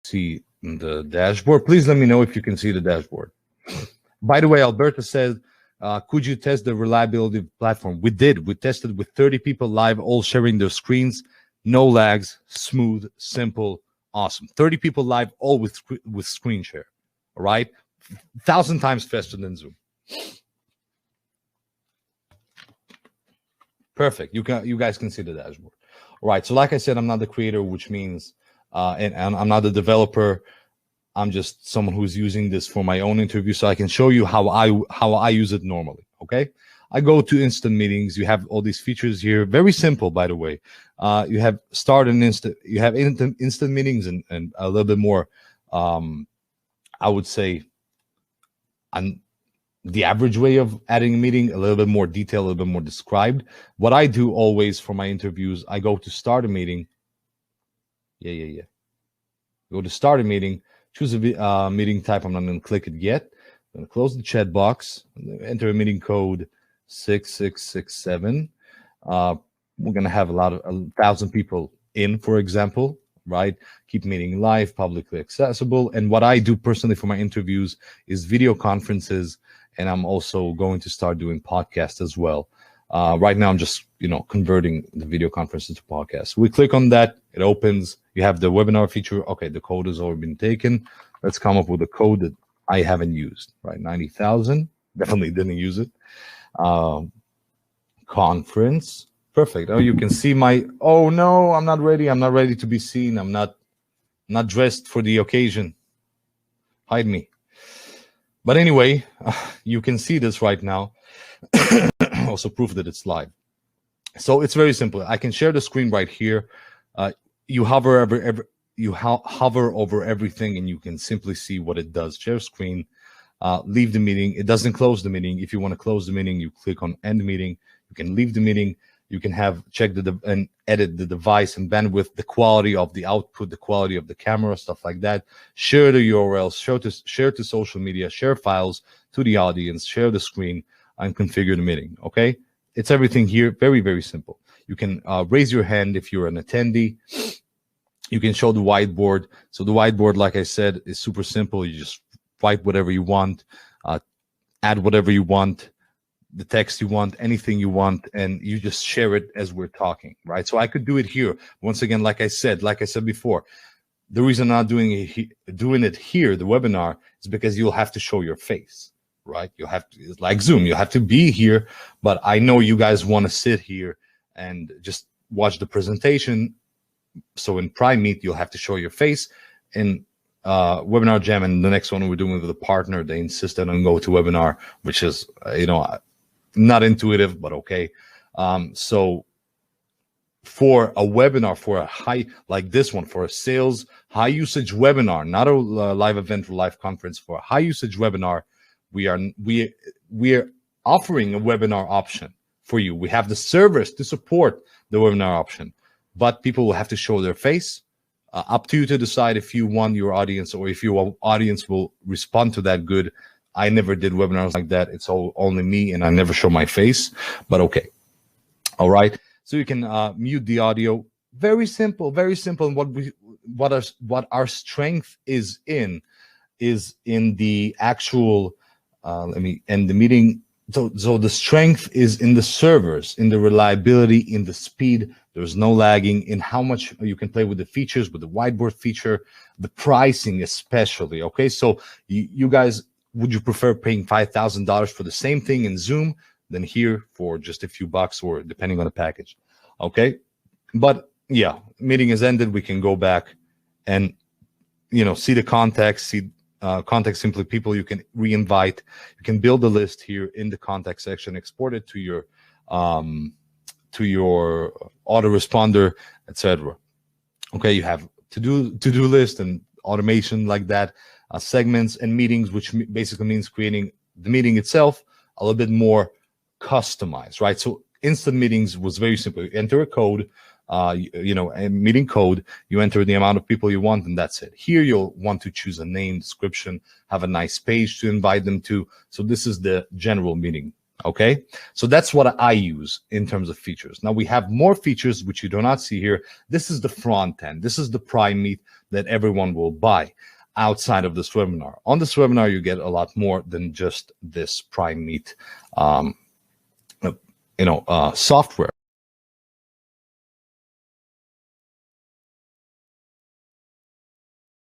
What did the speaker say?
see the dashboard. Please let me know if you can see the dashboard. By the way, Alberta said, could you test the reliability of the platform? We did. We tested with 30 people live, all sharing their screens. No lags, smooth, simple, awesome. 30 people live, all with screen share. All right? 1,000 times faster than Zoom. Perfect. You guys can see the dashboard. All right. So like I said, I'm not the creator, which means, and I'm not the developer. I'm just someone who's using this for my own interview, so I can show you how I use it normally. Okay. I go to instant meetings. You have all these features here. Very simple, by the way. You have start and instant. You have instant meetings and a little bit more. I would say, the average way of adding a meeting, a little bit more detailed, a little bit more described. What I do always for my interviews, I go to start a meeting. Go to start a meeting, choose a meeting type. I'm not going to click it yet. I'm going to close the chat box, enter a meeting code 6667. We're going to have 1,000 people in, for example, right? Keep meeting live, publicly accessible. And what I do personally for my interviews is video conferences. And I'm also going to start doing podcasts as well. Right now, I'm just, converting the video conferences to podcasts. We click on that, it opens. You have the webinar feature. Okay, the code has already been taken. Let's come up with a code that I haven't used, right? 90,000, definitely didn't use it. Conference, perfect. Oh, you can see oh no, I'm not ready. I'm not ready to be seen. I'm not dressed for the occasion. Hide me. But anyway, you can see this right now. Also proof that it's live. So it's very simple. I can share the screen right here. You hover hover over everything, and you can simply see what it does. Share screen, leave the meeting. It doesn't close the meeting. If you want to close the meeting, you click on end meeting. You can leave the meeting. You can check and edit the device and bandwidth, the quality of the output, the quality of the camera, stuff like that. Share the URLs, share to social media, share files to the audience, share the screen, and configure the meeting. Okay, it's everything here. Very, very simple. You can raise your hand if you're an attendee. You can show the whiteboard. So the whiteboard, like I said, is super simple. You just write whatever you want, add whatever you want, the text you want, anything you want, and you just share it as we're talking, right? So I could do it here. Once again, like I said before, the reason I'm not doing it here, the webinar, is because you'll have to show your face, right? You'll have to, it's like Zoom, you have to be here, but I know you guys want to sit here and just watch the presentation. So in PrimeMeet, you'll have to show your face. In Webinar Jam and the next one we're doing with a partner, they insisted on GoToWebinar, which is, not intuitive, but okay. So for a webinar, for a high, like this one, for a sales high usage webinar, not a live event or live conference, for a high usage webinar, we are offering a webinar option for you. We have the servers to support the webinar option, but people will have to show their face. Up to you to decide if you want your audience, or if your audience will respond to that good. I never did webinars like that. It's only me, and I never show my face, but okay. All right. So you can mute the audio. Very simple, very simple. And what our strength is in the actual, let me end the meeting. So the strength is in the servers, in the reliability, in the speed. There's no lagging, in how much you can play with the features, with the whiteboard feature, the pricing especially. Okay, so you guys, would you prefer paying $5,000 for the same thing in Zoom than here for just a few bucks, or depending on the package? Okay, but yeah, meeting is ended. We can go back and see the context, see contact simply people you can re-invite. You can build a list here in the contact section, export it to your autoresponder, etc. Okay, you have to-do list and automation like that, segments and meetings, which basically means creating the meeting itself a little bit more customized, right? So instant meetings was very simple. You enter a code, a meeting code, you enter the amount of people you want, and that's it. Here you'll want to choose a name, description, have a nice page to invite them to. So this is the general meeting. Okay, so that's what I use in terms of features. Now we have more features which you do not see here. This is the front end. This is the PrimeMeet that everyone will buy outside of this webinar. On this webinar, you get a lot more than just this PrimeMeet, software.